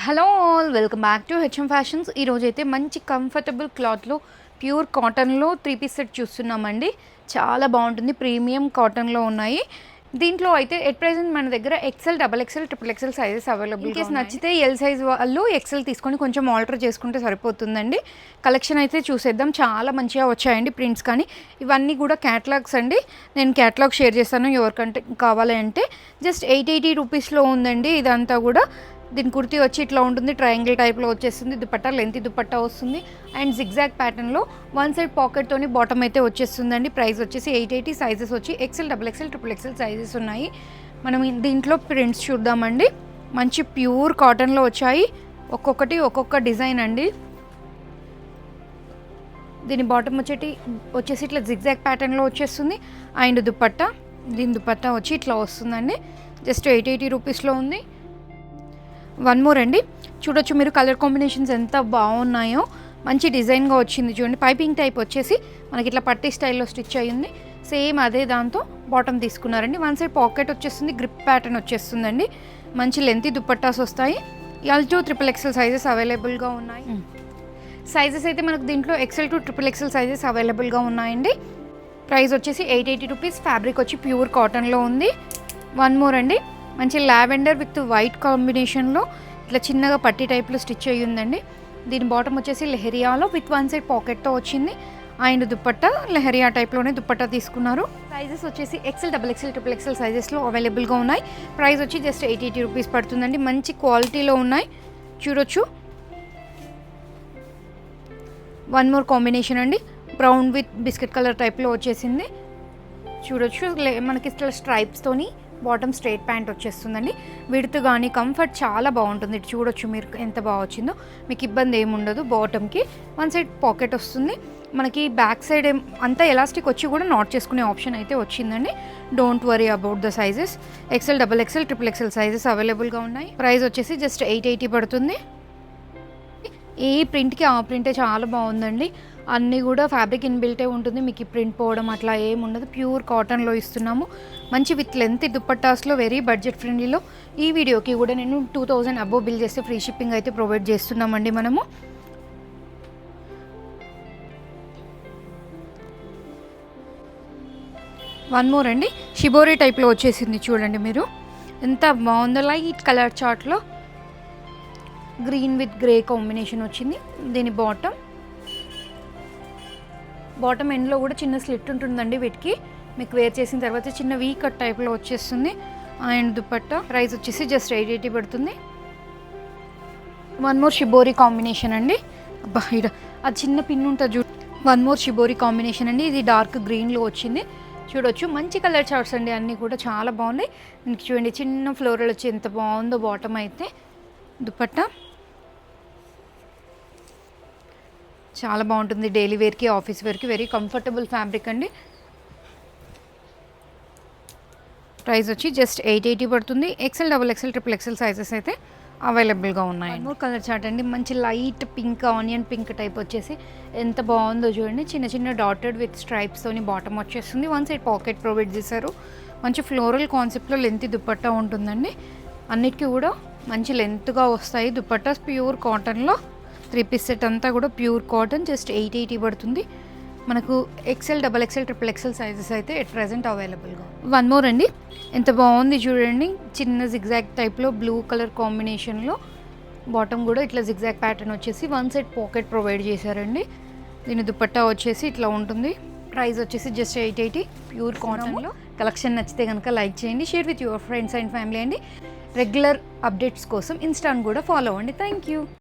Hello all, welcome back to HM fashions. ఈరోజు అయితే మంచి కంఫర్టబుల్ క్లాత్లో ప్యూర్ కాటన్లో 3 పీస్ సెట్ చూస్తున్నామండి. చాలా బాగుంటుంది, ప్రీమియం కాటన్లో ఉన్నాయి. దీంట్లో అయితే ఎట్ ప్రెజెంట్ మన దగ్గర XL, XXL, XXL sizes available. In case నచ్చితే ఎల్ సైజ్ వాళ్ళు ఎక్సెల్ తీసుకొని కొంచెం ఆల్టర్ చేసుకుంటే సరిపోతుందండి. కలెక్షన్ అయితే చూసేద్దాం. చాలా మంచిగా వచ్చాయండి ప్రింట్స్, కానీ ఇవన్నీ కూడా క్యాటలాగ్స్ అండి. నేను క్యాటలాగ్ షేర్ చేస్తాను ఎవరికంటే కావాలి అంటే. జస్ట్ 880 రూపీస్లో ఉందండి ఇదంతా కూడా. దీని కుర్తీ వచ్చి ఇట్లా ఉంటుంది, ట్రయాంగిల్ టైప్లో వచ్చేస్తుంది. దుపట్టా లెంత్ దుపట్టా వస్తుంది అండ్ జిగ్జాగ్ ప్యాటర్న్లో వన్ సైడ్ పాకెట్తోని బాటమ్ అయితే వచ్చేస్తుందండి. ప్రైస్ వచ్చేసి 880. సైజెస్ వచ్చి ఎక్సెల్, XXL, XXL సైజెస్ ఉన్నాయి. మనం దీంట్లో ప్రింట్స్ చూద్దామండి. మంచి ప్యూర్ కాటన్లో వచ్చాయి, ఒక్కొక్కటి ఒక్కొక్క డిజైన్ అండి. దీని బాటమ్ వచ్చేసి ఇట్లా జిగ్జాగ్ ప్యాటర్న్లో వచ్చేస్తుంది అండ్ దుపట్టా, దీని దుపట్టా వచ్చి ఇట్లా వస్తుందండి. జస్ట్ 880 రూపీస్లో ఉంది. వన్ మోర్ అండి, చూడొచ్చు మీరు కలర్ కాంబినేషన్స్ ఎంత బాగున్నాయో. మంచి డిజైన్గా వచ్చింది చూడండి. పైపింగ్ టైప్ వచ్చేసి మనకి ఇట్లా పట్టీ స్టైల్లో స్టిచ్ అయ్యింది. సేమ్ అదే దాంతో బాటమ్ తీసుకున్నారండి. వన్ సైడ్ పాకెట్ వచ్చేస్తుంది, గ్రిప్ ప్యాటర్న్ వచ్చేస్తుందండి. మంచి లెంత్ దుపట్టాస్ వస్తాయి. L to XXL సైజెస్ అవైలబుల్గా ఉన్నాయి. సైజెస్ అయితే మనకు దీంట్లో XL to XXL సైజెస్ అవైలబుల్గా ఉన్నాయండి. ప్రైస్ వచ్చేసి 880 రూపీస్. ఫ్యాబ్రిక్ వచ్చి ప్యూర్ కాటన్లో ఉంది. వన్ మోర్ అండి, మంచి లావెండర్ విత్ వైట్ కాంబినేషన్లో ఇట్లా చిన్నగా పట్టీ టైప్లో స్టిచ్ అయ్యి ఉందండి. దీని బాటమ్ వచ్చేసి లెహరియాలో విత్ వన్ సైడ్ పాకెట్తో వచ్చింది అండ్ దుపట్టా లెహరియా టైప్లోనే దుపట్టా తీసుకున్నారు. సైజెస్ వచ్చేసి XL, XXL, XXL సైజెస్లో అవైలబుల్గా ఉన్నాయి. ప్రైస్ వచ్చి జస్ట్ 880 రూపీస్ పడుతుందండి. మంచి క్వాలిటీలో ఉన్నాయి, చూడొచ్చు. వన్ మోర్ కాంబినేషన్ అండి, బ్రౌన్ విత్ బిస్కెట్ కలర్ టైప్లో వచ్చేసింది, చూడొచ్చు. మనకి ఇట్లా స్ట్రైప్స్తోని బాటమ్ స్ట్రైట్ ప్యాంట్ వచ్చేస్తుందండి. విడ్త్ కానీ కంఫర్ట్ చాలా బాగుంటుంది. ఇటు చూడొచ్చు మీరు ఎంత బాగా వచ్చిందో. మీకు ఇబ్బంది ఏమి ఉండదు. బాటమ్కి వన్ సైడ్ పాకెట్ వస్తుంది. మనకి బ్యాక్ సైడ్ అంతా ఎలాస్టిక్ వచ్చి కూడా నాట్ చేసుకునే ఆప్షన్ అయితే వచ్చిందండి. Don't worry about the sizes. XL, XXL, XXL sizes అవైలబుల్గా ఉన్నాయి. ప్రైస్ వచ్చేసి జస్ట్ 880 పడుతుంది. ఏ ప్రింట్కి ఆ ప్రింటే చాలా బాగుందండి. అన్నీ కూడా ఫ్యాబ్రిక్ ఇన్బిల్టే ఉంటుంది, మీకు ఈ ప్రింట్ పోవడం అట్లా ఏమి ఉండదు. ప్యూర్ కాటన్లో ఇస్తున్నాము. మంచి విత్ లెంత్ దుపట్టాస్లో వెరీ బడ్జెట్ ఫ్రెండ్లీలో. ఈ వీడియోకి కూడా నేను 2000 అబోవ్ బిల్ చేస్తే ఫ్రీ షిప్పింగ్ అయితే ప్రొవైడ్ చేస్తున్నామండి మనము. వన్ మోర్ అండి, షిబోరి టైప్లో వచ్చేసింది చూడండి మీరు ఎంత బాగుందో. లైట్ కలర్ చార్ట్లో గ్రీన్ విత్ గ్రే కాంబినేషన్ వచ్చింది. దీని బాటమ్ ఎండ్లో కూడా చిన్న స్లిట్ ఉంటుందండి. వీటికి మీకు వేర్ చేసిన తర్వాత చిన్న వీ కట్ టైప్లో వచ్చేస్తుంది అండ్ దుపట్టా. ప్రైస్ వచ్చేసి జస్ట్ 880 పడుతుంది. వన్ మోర్ షిబోరి కాంబినేషన్ అండి. అబ్బా ఇక్కడ అది చిన్న పిన్ ఉంటుంది చూ. వన్ మోర్ షిబోరి కాంబినేషన్ అండి. ఇది డార్క్ గ్రీన్లో వచ్చింది, చూడొచ్చు. మంచి కలర్ చార్ట్స్ అండి, అన్నీ కూడా చాలా బాగున్నాయి. దీనికి చూడండి చిన్న ఫ్లోరల్ వచ్చి ఎంత బాగుందో బాటమ్ అయితే. దుపట్టా చాలా బాగుంటుంది, డైలీ వేర్కి ఆఫీస్ వేర్కి వెరీ కంఫర్టబుల్ ఫ్యాబ్రిక్ అండి. ప్రైస్ వచ్చి జస్ట్ 880 పడుతుంది. XL, XXL, XXL సైజెస్ అయితే అవైలబుల్గా ఉన్నాయి. మోర్ కలర్ చార్ట్ అండి, మంచి light pink, onion pink type వచ్చేసి ఎంత బాగుందో చూడండి. చిన్న చిన్న డాటెడ్ విత్ స్ట్రైప్స్తోని బాటమ్ వచ్చేస్తుంది. వన్ సైడ్ పాకెట్ ప్రొవైడ్ చేశారు. మంచి ఫ్లోరల్ కాన్సెప్ట్లో లెంత్ దుపట్టా ఉంటుందండి. అన్నిటికీ కూడా మంచి లెంత్గా వస్తాయి దుపట్టాస్. ప్యూర్ కాటన్లో 3 పీస్ సెట్ అంతా కూడా ప్యూర్ కాటన్. జస్ట్ 880 పడుతుంది. మనకు XL, XXL, XXL సైజెస్ అయితే ఎట్ ప్రెజెంట్ అవైలబుల్గా. వన్ మోర్ అండి, ఎంత బాగుంది చూడండి. చిన్న జిగ్జాగ్ టైప్లో బ్లూ కలర్ కాంబినేషన్లో బాటమ్ కూడా ఇట్లా జిగ్జాగ్ ప్యాటర్న్ వచ్చేసి వన్ సైడ్ పాకెట్ ప్రొవైడ్ చేశారండి. దీని దుపట్టా వచ్చేసి ఇట్లా ఉంటుంది. ప్రైస్ వచ్చేసి జస్ట్ 880 ప్యూర్ కాటన్లో. కలెక్షన్ నచ్చితే కనుక లైక్ చేయండి, share with your friends and family అండి. రెగ్యులర్ అప్డేట్స్ కోసం ఇన్స్టాని కూడా ఫాలో అవ్వండి. Thank you.